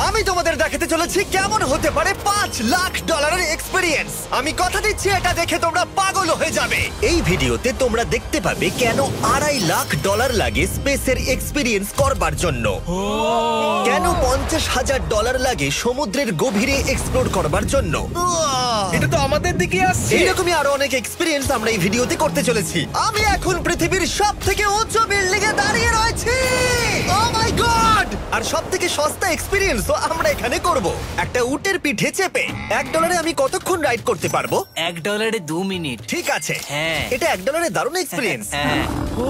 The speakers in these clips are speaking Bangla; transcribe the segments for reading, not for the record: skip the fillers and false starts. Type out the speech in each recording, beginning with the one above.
আমি তোমাদের দেখাতে চলেছি কেমন হতে পারে $5 লাখ এক্সপিরিয়েন্স। আমি কথা দিচ্ছি এটা দেখে তোমরা পাগল হয়ে যাবে। এই ভিডিওতে তোমরা দেখতে পাবে কেন $2.5 লাখ লাগে স্পেসের এক্সপিরিয়েন্স করবার জন্য, কেন $50,000 লাগে সমুদ্রের গভীরে এক্সপ্লোর করবার জন্য। এটা তো আমাদের দিকে আসছে। এইরকমই আরো অনেক এক্সপিরিয়েন্স আমরা এই ভিডিওতে করতে চলেছি। আমি এখন পৃথিবীর সবথেকে উঁচু বিল্ডিং এ দাঁড়িয়ে রয়েছি। ও মাই গড! আর সবথেকে সস্তা এক্সপিরিয়েন্সও আমরা এখানে করব, একটা উটের পিঠে চেপে। $1 আমি কতক্ষণ রাইড করতে পারবো? $1 2 মিনিট। ঠিক আছে, হ্যাঁ। এটা $1 দারুণ এক্সপিরিয়েন্স। হ্যাঁ। ও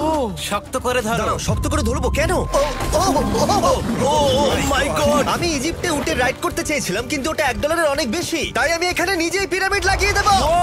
শক্ত করে ধরো। দাঁড়াও, শক্ত করে ধরবো কেন? ও মাই গড! আমি ইজিপ্টে উটে রাইড করতে চেয়েছিলাম, কিন্তু ওটা $1 অনেক বেশি, তাই আমি এখানে নিজেই পিরামিড লাগিয়ে দেবো। ও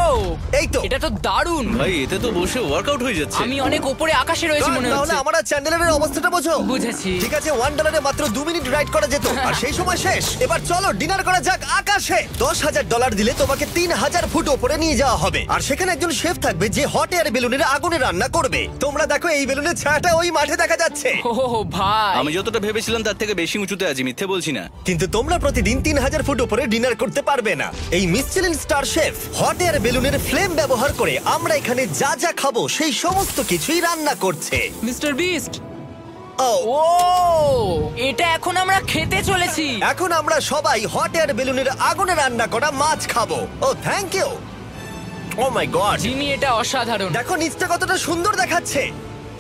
এই তো। এটা তো দারুণ। ভাই এতে তো বসে ওয়ার্কআউট হয়ে যাচ্ছে। আমি অনেক উপরে আকাশে রয়েছি মনে তাহলে হচ্ছে। আমার আর চ্যান্ডেলের অবস্থাটা বোঝো। বুঝেছি। ঠিক আছে, $1 মাত্র 2 মিনিট রাইড করা যেত, আর সেই সময় শেষ। এবার চলো ডিনার করা যাক আকাশে। $10,000 দিলে তোমাকে 3000 ফুট উপরে নিয়ে যাওয়া হবে, আর সেখানে একজন শেফ থাকবে যে হট এয়ার বেলুনের আগুনে রান্না করবে। তোমরা দেখো এই বেলুনের ছায়াটা ওই মাঠে দেখা যাচ্ছে। ও ভাই, আমি যতটা ভেবেছিলাম তার থেকে বেশি উঁচুতে আছি, মিথ্যে বলছি না। কিন্তু তোমরা প্রতিদিন 3000 ফুট উপরে ডিনার করতে পারবে না। এই Michelin star chef hot air বেলুনের ফ্লেম ব্যবহার করে আমরা এখানে যা যা খাবো সেই সমস্ত কিছুই রান্না করছে। Mister beast. ও ও এটা এখন আমরা খেতে চলেছি। এখন আমরা সবাই হট এয়ার বেলুনের আগুনে রান্না করা মাছ খাবো। Oh thank you. Oh my god, Jimmy এটা অসাধারণ। দেখো নিচটা কতটা সুন্দর দেখাচ্ছে।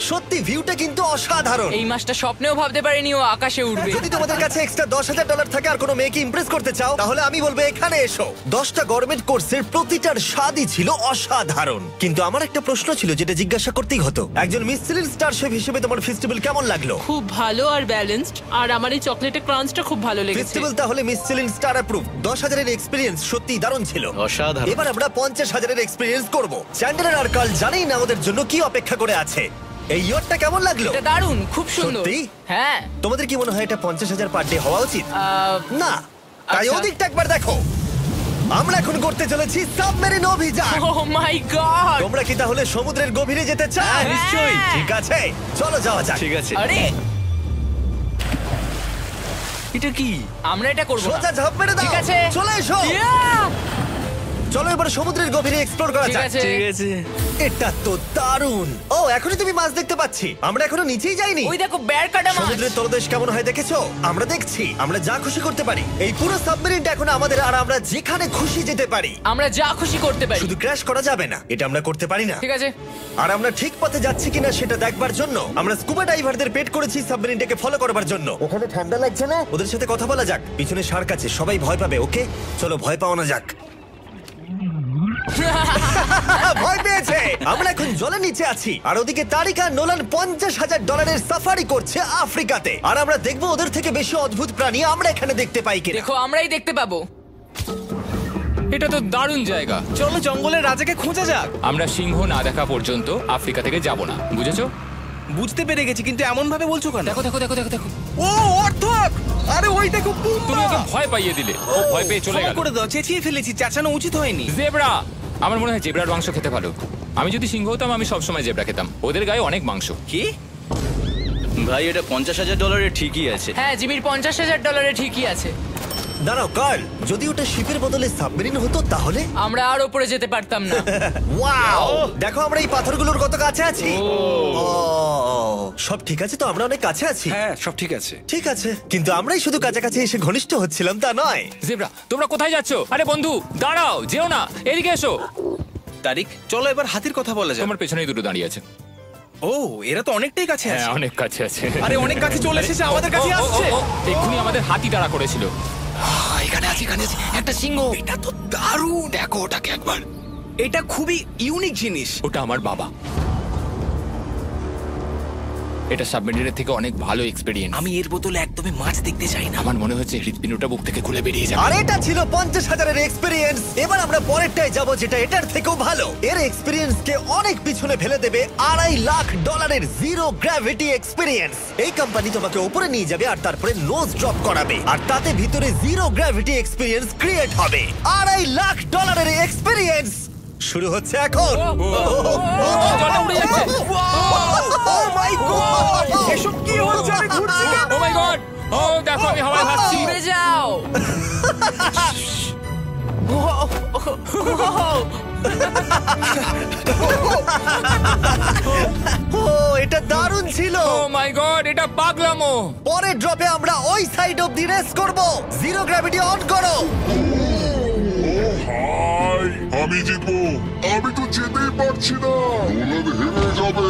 সত্যি ভিউটা কিন্তু অসাধারণ। এই মাসটা স্বপ্নেও ভাবতে পারিনি ও আকাশে উঠবে। যদি তোমাদের কাছে এক্সট্রা $10,000 থাকে আর কোনো মেয়েকে ইমপ্রেস করতে চাও, তাহলে আমি বলবো এখানে এসো। 10টা গভর্নমেন্ট কোর্সের প্রতিটার স্বাদই ছিল অসাধারণ। কিন্তু আমার একটা প্রশ্ন ছিল যেটা জিজ্ঞাসা করতেই হতো, একজন মিশেলিন স্টার শেফ হিসেবে তোমার ফেস্টিভ্যাল কেমন লাগলো? খুব ভালো আর ব্যালেন্সড, আর আমার এই চকলেটের ক্রাঞ্চটা খুব ভালো লেগেছে। ফেস্টিভ্যাল তাহলে মিশেলিন স্টার অ্যাপ্রুভ। 10,000 এক্সপিরিয়েন্স সত্যি দারুণ ছিল। অসাধারণ। এবার আমরা 50,000 এক্সপিরিয়েন্স করব। চ্যান্ডেলার আর কার্ল জানেই না ওদের জন্য কি অপেক্ষা করে আছে। এই ইয়ারটা কেমন লাগলো? এটা দারুণ, খুব সুন্দর। সত্যি? হ্যাঁ। তোমাদের কি মনে হয় এটা 50,000 পার ডে হওয়া উচিত? না, তাই আচ্ছা। ওদিকটা একবার দেখো। আমরা এখন করতে চলেছি সাবমেরিন অভিযান। ও মাই গড। তোমরা কি তাহলে সমুদ্রের গভীরে যেতে চাও? হ্যাঁ, নিশ্চয়ই। ঠিক আছে, চলো যাওয়া যাক। ঠিক আছে। আরে এটা কি? আমরা এটা করব না। সোজা ঝাঁপ মেরে দাও। ঠিক আছে। চলে এসো। Yeah! চলো এবার সমুদ্রের গভীরে এক্সপ্লোর করা ঠিক যাক। আছে। ঠিক আছে। এটা তো দারুণ। ও এখনই তুমি মাছ দেখতে পাচ্ছি, আমরা এখনো নিচেই যাইনি। ওই দেখো বের কাটা মাছ। সমুদ্রের তলদেশ কেমন হয় দেখেছো? আমরা দেখছি, আমরা যা খুশি করতে পারি। এই পুরো সাবমেরিনটা এখন আমাদের, আর আমরা যেখানে খুশি যেতে পারি। আমরা যা খুশি করতে পারি। শুধু ক্র্যাশ করা যাবে না, এটা আমরা করতে পারি না। ঠিক আছে। আর আমরা ঠিক পথে যাচ্ছি কিনা সেটা দেখবার জন্য আমরা স্কুবা ডাইভারদের পেড করেছি সাবমেরিনটাকে ফলো করবার জন্য। ওখানে ঠান্ডা লাগছে না? ওদের সাথে কথা বলা যাক। পিছনে শার্ক আছে, সবাই ভয় পাবে। ওকে চলো ভয় পাওয়া না যাক। ভয় পেয়েছে। আমরা এখন জলের নিচে আছি, আর ওদিকে তারিকা নোলান $50,000 সাফারি করছে আফ্রিকাতে। আর আমরা দেখবো ওদের থেকে বেশি অদ্ভুত প্রাণী আমরা এখানে দেখতে পাই কিনা। দেখো আমরাই দেখতে পাবো। এটা তো দারুণ জায়গা। চলো জঙ্গলের রাজাকে খোঁজা যাক। আমরা সিংহ না দেখা পর্যন্ত আফ্রিকা থেকে যাব না, বুঝেছো? বুঝতে পেরে গেছি, কিন্তু এমন ভাবে বলছো কেন? দেখো দেখো দেখো দেখো দেখো। ও অর্থক! আরে ওই দেখো তুমি ওকে ভয় পাইয়ে দিলে, ও ভয় পেয়ে চলে ক্ষমা গেল। করে দাও, চেঁচিয়ে ফেলেছি, চাচানো উচিত হয়নি। জেব্রা, আমার মনে হয় জেব্রার মাংস খেতে ভালো। আমি যদি সিংহ হতাম আমি সবসময় জেব্রা খেতাম, ওদের গায়ে অনেক মাংস। কি? ভাই এটা $50,000 ঠিকই আছে। হ্যাঁ জিমির $50,000 ঠিকই আছে। দাঁড়াও কার্ল, যদি ওটা শিপের বদলে সাবমেরিন হতো তাহলে? আমরা আর উপরে যেতে পারতাম না। ওয়াও, দেখো আমরা এই পাথরগুলোর কত কাছে আছি। ও, সব ঠিক আছে তো? আমরা অনেক কাছে আছি। হ্যাঁ সব ঠিক আছে। ঠিক আছে, কিন্তু আমরাই শুধু কাছাকাছি এসে ঘনিষ্ঠ হচ্ছিলাম তা নয়। জেব্রা, তোমরা কোথায় যাচ্ছ? আরে বন্ধু দাঁড়াও, যেও না, এদিকে এসো। তারিক চলো এবার হাতির কথা বলা যাক। তোমার পেছনেই দুটো দাঁড়িয়ে আছে। ও এরা তো অনেকটাই কাছে হ্যাঁ আছে। অনেক কাছে আছে। আরে অনেক কাছে চলে এসেছে, আমাদের কাছে আসছে। এক্ষুনি আমাদের হাতি তাড়া করেছিল। এখানে আছে একটা সিংহ। এটা তো দারুণ, দেখো ওটাকে একবার। এটা খুবই ইউনিক জিনিস। ওটা আমার বাবা। এটা সাবমেরিনের থেকে অনেক ভালো এক্সপেরিয়েন্স। আমি এর বোতলে একদমই মাছ দেখতে চাই না। আমার মনে হচ্ছে হৃৎপিণ্ডটা বুক থেকে খুলে বেরিয়ে যাবে। আর এটা ছিল 50,000 এক্সপিরিয়েন্স। এবার আমরা পরেরটায় যাব যেটা এটার থেকেও ভালো। এর এক্সপিরিয়েন্স কে অনেক পিছনে ফেলে দেবে। $2.5 লাখ জিরো গ্র্যাভিটি এক্সপিরিয়েন্স। এই কোম্পানি তোমাকে উপরে নিয়ে যাবে আর তারপরে নোজ ড্রপ করাবে, আর তাতে ভিতরে জিরো গ্র্যাভিটি এক্সপিরিয়েন্স ক্রিয়েট হবে। $2.5 লাখ এক্সপিরিয়েন্স শুরু হচ্ছে এখন। জলটা উড়ে যাচ্ছে। ও মাই গড, এসব কি হচ্ছে? আমি ঘুরছি কেন? ও মাই গড! ও দেখো আমি হাওয়ায় ভাসছি। উড়ে যাও। ও এটা দারুণ ছিল। ও মাই গড, এটা পাগলামো। পরের ড্রপে আমরা ওই সাইড অফ দি রেস করব। জিরো গ্র্যাভিটি অন করো। হাই, আমি জিতবো। আমি তো যেতেই পারছি না, নোলান হেরে যাবে।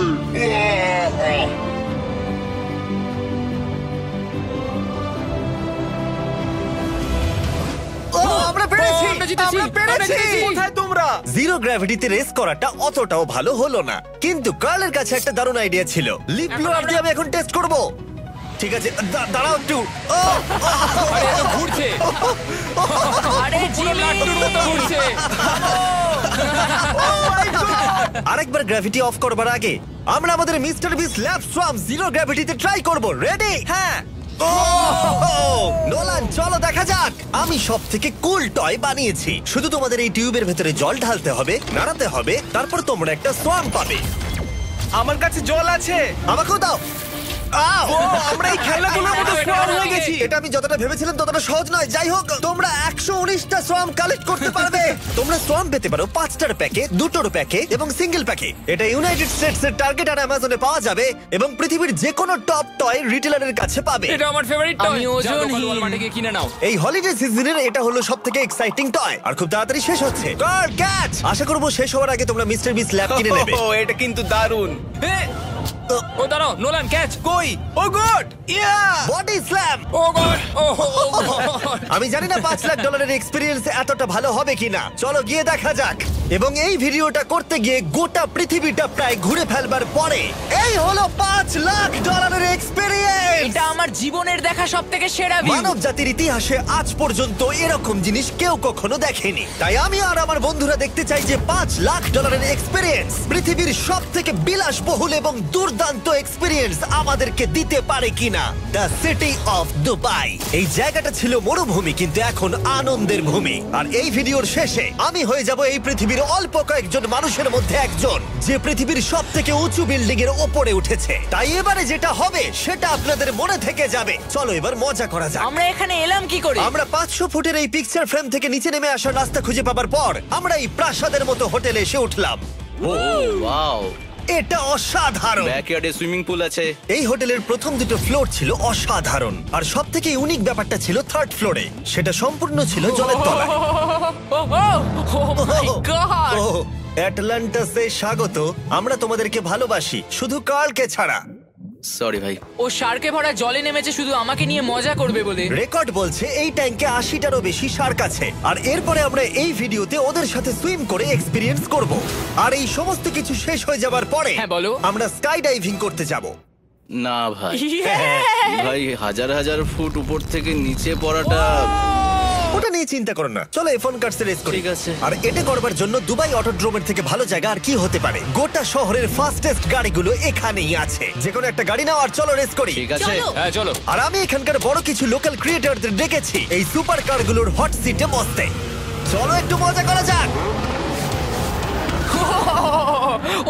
ও আমরা পেরেছি, ও, আমরা জিতেছি, আমরা পেরেছি। আমরা জিতেছি। কোথায় তোমরা? জিরো গ্র্যাভিটিতে রেস করাটা অতটাও ভালো হলো না, কিন্তু কার্লের কাছে একটা দারুণ আইডিয়া ছিল। লিপ ব্লোয়ার দিয়ে আমি এখন টেস্ট করব। ঠিক আছে, দাঁড়াও একটু। ও, আরে এত ঘুরছে, আরে পুরো জিমি লাট্টুর মতো ঘুরছে। আরেকবার গ্র্যাভিটি অফ করবার আগে আমরা আমাদের মিস্টার বিস ল্যাব সোয়াম জিরো গ্র্যাভিটিতে ট্রাই করব। রেডি? হ্যাঁ। নোলান চলো দেখা যাক। আমি সব থেকে কুল টয় বানিয়েছি। শুধু তোমাদের এই টিউবের ভেতরে জল ঢালতে হবে, নাড়াতে হবে, তারপর তোমরা একটা সোয়াম পাবে। আমার কাছে জল আছে। আমাকেও দাও। আউ! আমরা এই খেলাগুলোর মতো স্ট্রং হয়ে গেছি। এটা আমি যতটা ভেবেছিলাম ততটা সহজ নয়। যাই হোক, তোমরা 119টা সোয়াম কালেক্ট করতে পারবে। তোমরা সোয়াম পেতে পারো 5টার প্যাকে, 2টোর প্যাকে এবং সিঙ্গেল প্যাকে। এটা ইউনাইটেড স্টেটস এর টার্গেট আর অ্যামাজনে পাওয়া যাবে এবং পৃথিবীর যে কোনো টপ টয় রিটেলারের কাছে পাবে। এটা আমার ফেভারিট টয়। আমি ওজনহীন। ওয়ালমার্টে গিয়ে কিনে নাও। এই হলিডে সিজনের এটা হলো সবথেকে এক্সাইটিং টয় আর খুব তাড়াতাড়ি শেষ হচ্ছে। Guard catch! আশা করব শেষ হওয়ার আগে তোমরা মিস্টার বিস ল্যাব কিনে নেবে। ও, এটা কিন্তু দারুণ। ও দাঁড়াও, নোলান ক্যাচ। কই? Oh god! Yeah! Body slam! Oh god, oh আমি জানি না $5 লাখ এক্সপিরিয়েন্স এতটা ভালো হবে কিনা। চলো গিয়ে দেখা যাক। এবং এই ভিডিওটা করতে গিয়ে গোটা পৃথিবীটা প্রায় ঘুরে ফেলবার পরে এই হলো $5 লাখ এক্সপিরিয়েন্স। এটা আমার জীবনের দেখা সবথেকে সেরা ভিউ। মানব জাতির ইতিহাসে আজ পর্যন্ত এরকম জিনিস কেউ কখনো দেখেনি। তাই আমি আর আমার বন্ধুরা দেখতে চাই যে $5 লাখ এক্সপিরিয়েন্স পৃথিবীর সব থেকে বিলাসবহুল এবং দুর্দান্ত এক্সপিরিয়েন্স আমাদেরকে দিতে পারে কিনা। The city of Dubai. এই জায়গাটা ছিল মরুভূমি, কিন্তু এখন আনন্দের ভূমি। আর এই ভিডিওর শেষে আমি হয়ে যাব এই পৃথিবীর অল্প কয়েকজন মানুষের মধ্যে একজন, যে পৃথিবীর সব থেকে উঁচু বিল্ডিং এর ওপরে উঠেছে। তাই এবারে যেটা হবে সেটা আপনাদের মনে থেকে যাবে। চলো এবার মজা করা যাক। আমরা এখানে এলাম কি করে? আমরা 500 ফুটের এই পিকচার ফ্রেম থেকে নিচে নেমে আসার রাস্তা খুঁজে পাবার পর আমরা এই প্রাসাদের মতো হোটেলে এসে উঠলাম। ওয়াও! এটা অসাধারণ। ব্যাকইয়ার্ডে সুইমিং পুল আছে। এই হোটেলের প্রথম দুটো ফ্লোর ছিল অসাধারণ, আর সব থেকে ইউনিক ব্যাপারটা ছিল থার্ড ফ্লোরে। সেটা সম্পূর্ণ ছিল জলের তলায়। ও মাই গড! ও অ্যাটলান্টাসে স্বাগত। আমরা তোমাদেরকে ভালোবাসি, শুধু কার্লকে ছাড়া। সরি ভাই। ও শার্কে ভরা জলে নেমেছে শুধু আমাকে নিয়ে মজা করবে বলে। রেকর্ড বলছে এই ট্যাঙ্কে 80টারও বেশি শার্ক আছে। আর এরপরে আমরা এই ভিডিওতে ওদের সাথে সুইম করে এক্সপিরিয়েন্স করব। আর এই সমস্ত কিছু শেষ হয়ে যাবার পরে হ্যাঁ, বলো। আমরা স্কাই ডাইভিং করতে যাব। না ভাই, হ্যাঁ। ভাই হাজার হাজার ফুট উপর থেকে নিচে পড়াটা। ওটা নিয়ে চিন্তা করো না, চলো ফোন কার্ডস রেস করি। ঠিক আছে। আর এটা করবার জন্য দুবাই অটোড্রোমের থেকে ভালো জায়গা আর কি হতে পারে। গোটা শহরের ফাস্টেস্ট গাড়িগুলো এখানেই আছে। যে কোনো একটা গাড়ি নাও আর চলো রেস করি। ঠিক আছে। হ্যাঁ চলো। আর আমি এখানকার বড় কিছু লোকাল ক্রিয়েটরদের ডেকেছি এই সুপার কারগুলোর হট সিটে বসতে। চলো একটু মজা করা যাক।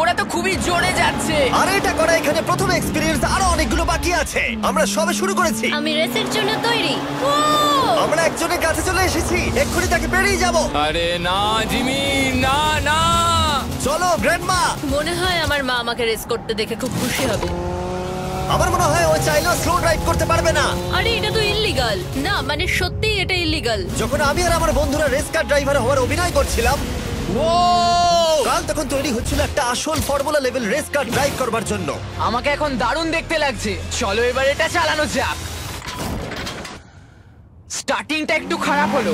ওরা তো খুবই জোরে যাচ্ছে। আর এটা করা এখানে প্রথম এক্সপিরিয়েন্স, আরো অনেকগুলো বাকি আছে। আমরা সবে শুরু করেছি। আমি রেসের জন্য তৈরি। আমরা একজনের কাছে চলে এসেছি, এক্ষুনি তাকে পেরিয়ে যাব। আরে না জিমি, না না। চলো গ্র্যান্ডমা। মনে হয় আমার মা আমাকে রেস করতে দেখে খুব খুশি হবে। আমার মনে হয় ও চাইলেও স্লো ড্রাইভ করতে পারবে না। আরে এটা তো ইল্লিগাল। না মানে সত্যি এটা ইল্লিগাল। যখন আমি আর আমার বন্ধুরা রেস কার ড্রাইভার হওয়ার অভিনয় করছিলাম, কাল তখন তৈরি হচ্ছিল একটা আসল formula level race car drive করবার জন্য। আমাকে এখন দারুণ দেখতে লাগছে। চলো এবার এটা চালানো যাক। স্টার্টিংটা একটু খারাপ হলো।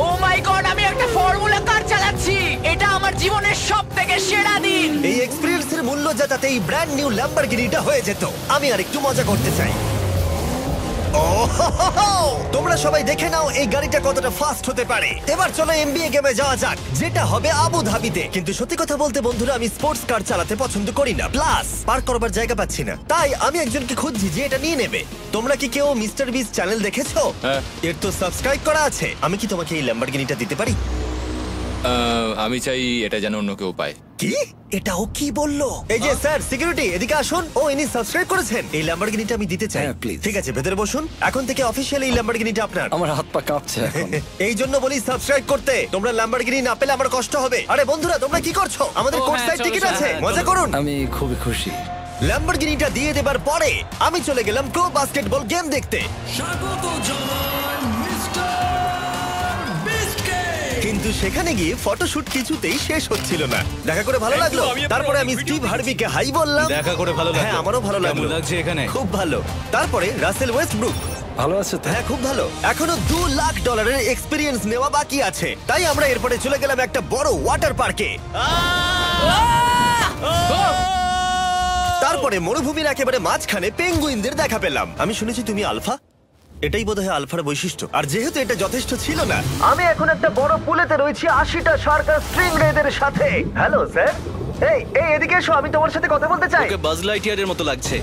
ও মাই গড, আমি একটা ফর্মুলা কার চালাচ্ছি। এটা আমার জীবনের সবথেকে সেরা দিন। এই এক্সপেরিয়েন্সের মূল্য যা তাতে এই ব্র্যান্ড নিউ ল্যাম্বরগিনিটা হয়ে যেত। আমি আর একটু মজা করতে চাই। তোমরা সবাই দেখে নাও এই গাড়িটা কতটা ফাস্ট হতে পারে। এবার চলো এমবিএ গেমে যাওয়া যাক, যেটা হবে আবু ধাবিতে। কিন্তু সত্যি কথা বলতে বন্ধুরা, আমি স্পোর্টস কার চালাতে পছন্দ করি না, প্লাস পার্ক করবার জায়গা পাচ্ছি না। তাই আমি একজনকে খুঁজছি যে এটা নিয়ে নেবে। তোমরা কি কেউ মিস্টার বিস চ্যানেল দেখেছো? হ্যাঁ। এর তো সাবস্ক্রাইব করা আছে। আমি কি তোমাকে এই ল্যাম্বরগিনিটা দিতে পারি? আমি চাই এটা যেন অন্য কেউ পায়। কি এটা ও কি বললো? এই যে স্যার সিকিউরিটি এদিকে আসুন। ও ইনি সাবস্ক্রাইব করেছেন। এই ল্যাম্বরগিনিটা আমি দিতে চাই। হ্যাঁ, please. ঠিক আছে, ভেতরে বসুন। এখন থেকে অফিশিয়ালি এই ল্যাম্বরগিনিটা আপনার। আমার হাত পা কাঁপছে এখন। এই জন্য বলি সাবস্ক্রাইব করতে। তোমরা ল্যাম্বরগিনি না পেলে আমার কষ্ট হবে। আরে বন্ধুরা তোমরা কি করছো? আমাদের কোর্স সাইড টিকিট আছে, মজা করুন। আমি খুবই খুশি। ল্যাম্বরগিনিটা দিয়ে দেবার পরে আমি চলে গেলাম প্রো বাস্কেটবল গেম দেখতে। কিন্তু সেখানে গিয়ে ফটোশুট কিছুতেই শেষ হচ্ছিল না। দেখা করে ভালো লাগলো। তারপরে আমি স্টিভ হার্ভিকে হাই বললাম। দেখা করে ভালো লাগলো। হ্যাঁ, আমারও ভালো লাগলো। কেমন লাগছে এখানে? খুব ভালো। তারপরে রাসেল ওয়েস্টব্রুক। ভালো আছে তো? হ্যাঁ, খুব ভালো। এখনো $2 লাখ এক্সপিরিয়েন্স নেওয়া বাকি আছে। তাই আমরা এরপরে চলে গেলাম একটা বড় ওয়াটার পার্কে। তারপরে মরুভূমির একেবারে মাঝখানে পেঙ্গুইনদের দেখা পেলাম। আমি শুনেছি তুমি আলফা। এটাই বোধহয় আলফার বৈশিষ্ট্য। আর যেহেতু এটা যথেষ্ট ছিল না, আমি এখন একটা বড় পুলেতে রয়েছি 80টা শার্ক আর স্ট্রিং রেদের সাথে। Hello sir. এই এদিকে এসো, আমি তোমার সাথে কথা বলতে চাই। ওকে বাজ লাইটইয়ারের মতো লাগছে।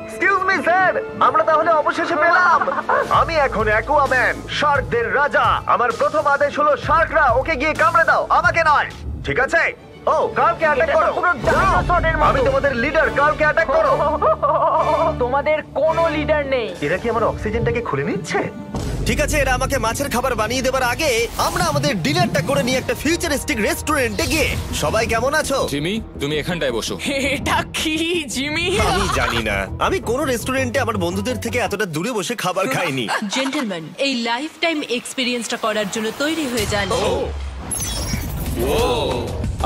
এক্সকিউজ মি স্যার, আমরা তাহলে অবশেষে পেলাম। আমি এখন অ্যাকুয়াম্যান, শার্কদের রাজা। আমার প্রথম আদেশ হলো শার্করা ওকে গিয়ে কামড়ে দাও, আমাকে নয়। ঠিক আছে? ও, কালকে অ্যাটাক করো। আমি তোমাদের লিডার, কালকে অ্যাটাক করো। তোমাদের কোনো লিডার নেই। এরা কি আমার অক্সিজেনটাকে খুলে নিচ্ছে? ঠিক আছে, এরা আমাকে মাছের খাবার বানিয়ে দেবার আগে আমরা আমাদের ডিনারটা করে নিয়ে একটা ফিউচারিস্টিক রেস্টুরেন্টে গিয়ে। সবাই কেমন আছো? জিমি, তুমি এখানটায় বসো। এটা কি জিমি? আমি জানি না, আমি কোন রেস্টুরেন্টে আমার বন্ধুদের থেকে এতটা দূরে বসে খাবার খাইনি। জেন্টলম্যান, এই লাইফ টাইম এক্সপিরিয়েন্সটা করার জন্য তৈরি হয়ে যান।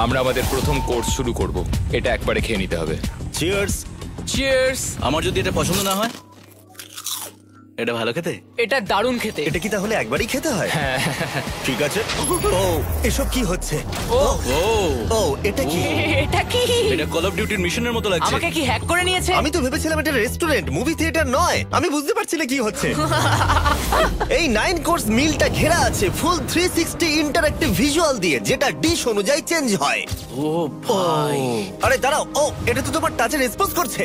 আমরা আমাদের প্রথম কোর্স শুরু করব। এটা একবারে খেয়ে নিতে হবে। চিয়ার্স। চিয়ার্স। আমার যদি এটা পছন্দ না হয়? এটা ভালো খেতে? এটা দারুণ খেতে। এটা কি তাহলে একবারই খেতে হয়? ঠিক আছে। ও, এসব কি হচ্ছে? ও, এটা কি? এটা কি? এটা কল অফ ডিউটির মিশনের মতো লাগছে। আমাকে কি হ্যাক করে নিয়েছে? আমি তো ভেবেছিলাম এটা রেস্টুরেন্ট, মুভি থিয়েটার নয়। আমি বুঝতে পারছি না কি হচ্ছে। এই 9 কোর্স মিলটা ঘেরা আছে ফুল 360 ইন্টারঅ্যাক্টিভ ভিজুয়াল দিয়ে, যেটা ডিশ অনুযায়ী চেঞ্জ হয়। ও ভাই, আরে দাঁড়াও, ও এটা তো তোমার টাচে রেসপন্স করছে।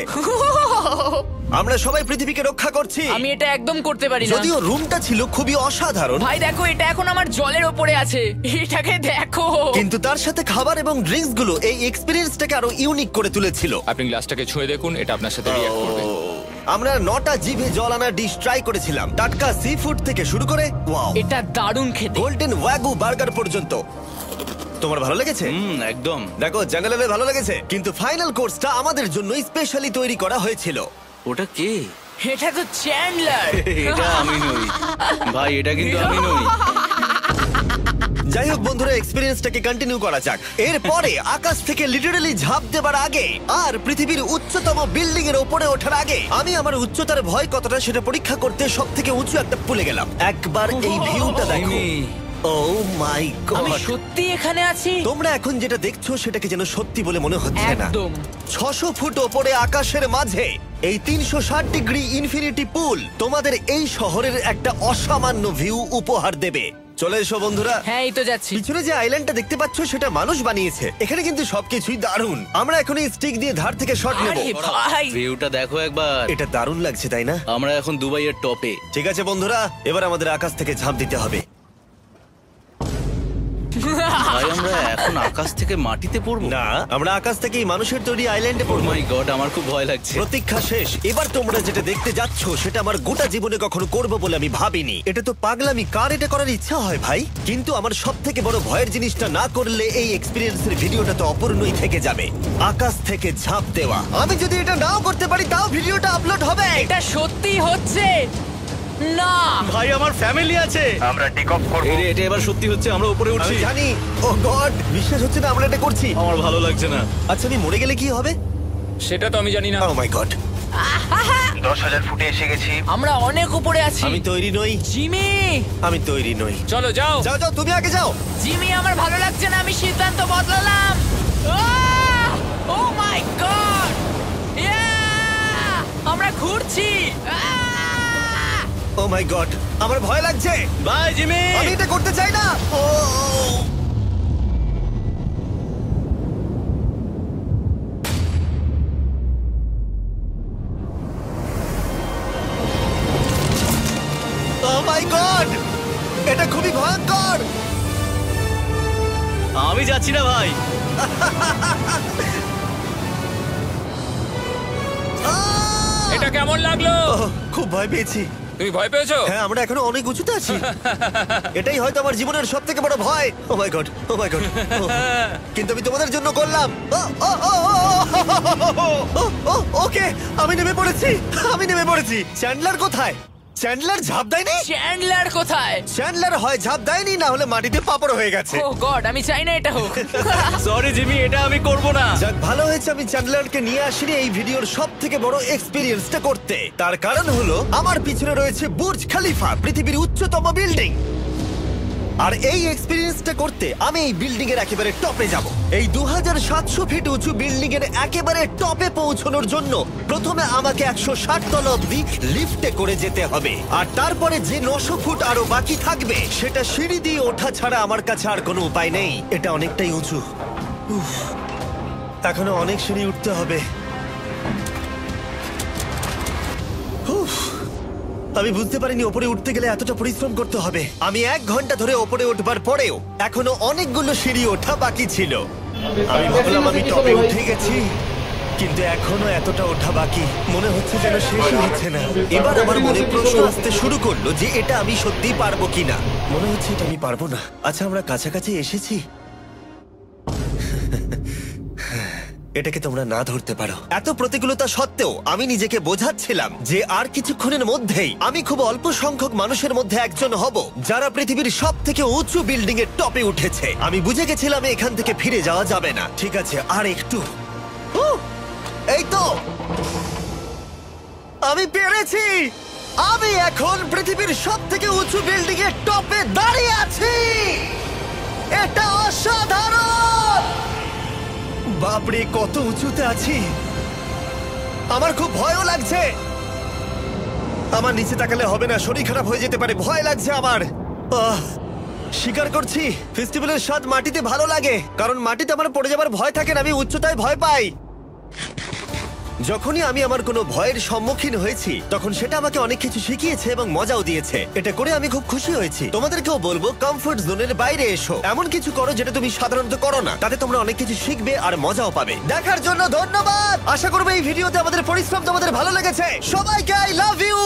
আমরা সবাই পৃথিবীকে রক্ষা করছি। আমি এটা একদম করতে পারি না। যদিও রুমটা ছিল খুবই অসাধারণ, ভাই দেখো, এটা এখন আমার জলের ওপরে আছে। এটাকে দেখো। কিন্তু তার সাথে খাবার এবং ড্রিঙ্কস গুলো এই এক্সপেরিয়েন্সটাকে আরো ইউনিক করে তুলেছিল। আপনি গ্লাসটাকে ছুঁয়ে দেখুন, এটা আপনার সাথে রিঅ্যাক্ট করবে। আমরা 9টা জিভে জল আনা ডিশ ট্রাই করেছিলাম, টাটকা সি ফুড থেকে শুরু করে ওয়াও, এটা দারুণ খেতে। গোল্ডেন ওয়াগু বার্গার পর্যন্ত। তোমার ভালো লেগেছে? একদম। দেখো, জাঙ্গালের ভালো লেগেছে, কিন্তু ফাইনাল কোর্সটা আমাদের জন্য স্পেশালি তৈরি করা হয়েছিল। ওটা কে? এটা তো চ্যান্ডলার। এটা আমি নই ভাই, এটা কিন্তু আমি নই। যাই হোক বন্ধুরা, এক্সপেরিয়েন্সটাকে কন্টিনিউ করা যাক। এরপরে আকাশ থেকে লিটারালি ঝাঁপ দেবার আগে আর পৃথিবীর উচ্চতম বিল্ডিং এর উপরে ওঠার আগে আমি আমার উচ্চতার ভয় কতটা সেটা পরীক্ষা করতে সব থেকে উঁচু একটা পুলে গেলাম। একবার এই ভিউটা দেখো। ও মাই আমি গড, সত্যি এখানে আছি। তোমরা এখন যেটা দেখছো সেটাকে যেন সত্যি বলে মনে হচ্ছে না। একদম। 600 ফুট ওপরে আকাশের মাঝে এই 360 ডিগ্রি ইনফিনিটি পুল তোমাদের এই শহরের একটা অসামান্য ভিউ উপহার দেবে। চলে এসো বন্ধুরা। হ্যাঁ, এই তো যাচ্ছি। পিছনে যে আইল্যান্ডটা দেখতে পাচ্ছ সেটা মানুষ বানিয়েছে। এখানে কিন্তু সবকিছুই দারুণ। আমরা এখন এই স্টিক দিয়ে ধার থেকে শট নেব। আরে ভাই, ভিউটা দেখো একবার। এটা দারুণ লাগছে, তাই না? আমরা এখন দুবাইয়ের টপে। ঠিক আছে বন্ধুরা, এবার আমাদের আকাশ থেকে ঝাঁপ দিতে হবে। ভাই, আমরা এখন আকাশ থেকে মাটিতে পড়বো? না, আমরা আকাশ থেকে এই মানুষের তৈরি আইল্যান্ডে ও পড়বো। মাই গড, আমার খুব ভয় লাগছে। প্রতীক্ষা শেষ। এবার তোমরা যেটা দেখতে যাচ্ছ সেটা আমার গোটা জীবনে কখনো করবো বলে আমি ভাবিনি। এটা তো পাগলামি, কার এটা করার ইচ্ছা হয় ভাই? কিন্তু আমার সব থেকে বড় ভয়ের জিনিসটা না করলে এই এক্সপিরিয়েন্সের ভিডিওটা তো অপূর্ণই থেকে যাবে। আকাশ থেকে ঝাঁপ দেওয়া। আমি যদি এটা নাও করতে পারি তাও ভিডিওটা আপলোড হবে। এটা সত্যি হচ্ছে না। ভাই, আমার ফ্যামিলি আছে। আমরা টেক অফ করব। এটা এবার সত্যি হচ্ছে, আমরা উপরে উঠছি। আমি জানি। ও গড, বিশ্বাস হচ্ছে না আমরা এটা করছি। আমার ভালো লাগছে না। আচ্ছা, আমি মরে গেলে কি হবে? সেটা তো আমি জানি না। ও মাই গড, 10,000 ফুটে এসে গেছি। আমরা অনেক উপরে আছি। আমি তৈরি নই। জিমি, আমি তৈরি নই। চলো যাও। যাও যাও, তুমি আগে যাও। জিমি, আমার ভালো লাগছে না। আমি সিদ্ধান্ত বদলালাম। ও মাই গড, আমরা ঘুরছি। ও মাই গড, আমার ভয় লাগছে। Bye Jimmy. আমি এটা করতে চাই না। ও মাই গড, এটা খুবই ভয়ঙ্কর। আমি যাচ্ছি না ভাই। এটা কেমন লাগলো? খুব ভয় পেয়েছি। তুমি ভয় পেয়েছো? হ্যাঁ, আমরা এখনো অনেক উঁচুতে আছি। এটাই হয়তো আমার জীবনের সব থেকে বড় ভয়। ও my god, O my god. কিন্তু আমি তোমাদের জন্য করলাম। ওকে, আমি নেমে পড়েছি। চ্যান্ডলার কোথায়? চ্যান্ডলার ঝাঁপ দেয়নি? চ্যান্ডলার কোথায়? চ্যান্ডলার হয় ঝাঁপ দেয়নি, না হলে মাটিতে পাপড় হয়ে গেছে। ও গড, আমি চাই না এটা হোক। সরি জিমি, এটা আমি করব না। যাক, ভালো হয়েছে আমি চ্যান্ডলারকে নিয়ে আসিনি এই ভিডিওর সব থেকে বড় এক্সপিরিয়েন্সটা করতে। তার কারণ হলো আমার পিছনে রয়েছে বুর্জ খলিফা, পৃথিবীর উচ্চতম বিল্ডিং। আর এই এক্সপিরিয়েন্সটা করতে আমি এই বিল্ডিং এর একেবারে টপে যাব। এই 2700 ফিট উঁচু বিল্ডিং এর একেবারে টপে পৌঁছানোর জন্য প্রথমে আমাকে 160 তলা অব্দি লিফটে করে যেতে হবে, আর তারপরে যে 900 ফুট আরো বাকি থাকবে সেটা সিঁড়ি দিয়ে ওঠা ছাড়া আমার কাছে আর কোনো উপায় নেই। এটা অনেকটাই উঁচু। উফ, এখনো অনেক সিঁড়ি উঠতে হবে। উফ, আমি বুঝতে পারিনি ওপরে উঠতে গেলে এতটা পরিশ্রম করতে হবে। আমি 1 ঘন্টা ধরে ওপরে উঠবার পরেও এখনো অনেকগুলো সিঁড়ি ওঠা বাকি ছিল। আমি ভাবলাম আমি টপে উঠে গেছি, কিন্তু এখনো এতটা ওঠা বাকি। মনে হচ্ছে যেন শেষই হচ্ছে না। এবার আমার মনে প্রশ্ন আসতে শুরু করলো যে এটা আমি সত্যিই পারবো কিনা। মনে হচ্ছে এটা আমি পারবো না। আচ্ছা, আমরা কাছাকাছি এসেছি। এটাকে তোমরা না ধরতে পারো। এত প্রতিকূলতা সত্ত্বেও আমি নিজেকে বোঝাচ্ছিলাম যে আর কিছুক্ষণের মধ্যেই আমি খুব অল্প সংখ্যক মানুষের মধ্যে একজন হব যারা পৃথিবীর সব থেকে উঁচু বিল্ডিং এর টপে উঠেছে। আমি বুঝে গেছিলাম এখান থেকে ফিরে যাওয়া যাবে না। ঠিক আছে, আর একটু। এই তো, আমি পেরেছি। আমি এখন পৃথিবীর সব থেকে উঁচু বিল্ডিং এর টপে দাঁড়িয়ে আছি। এটা অসাধারণ। বাপরে, কত উঁচুতে আছি। আমার খুব ভয়ও লাগছে। আমার নিচে তাকালে হবে না, শরীর খারাপ হয়ে যেতে পারে। ভয় লাগছে আমার। স্বীকার করছি, ফেস্টিভ্যালের স্বাদ মাটিতে ভালো লাগে, কারণ মাটিতে আমার পড়ে যাবার ভয় থাকে না। আমি উচ্চতায় ভয় পাই। যখনই আমি আমার কোনো ভয়ের সম্মুখীন হয়েছি তখন সেটা আমাকে অনেক কিছু শিখিয়েছে এবং মজাও দিয়েছে। এটা করে আমি খুব খুশি হয়েছি। তোমাদেরকেও বলবো কমফোর্ট জোনের বাইরে এসো, এমন কিছু করো যেটা তুমি সাধারণত করো না। তাতে তোমরা অনেক কিছু শিখবে আর মজাও পাবে। দেখার জন্য ধন্যবাদ। আশা করবো এই ভিডিওতে আমাদের পরিশ্রম তোমাদের ভালো লেগেছে। সবাইকে আই লাভ ইউ।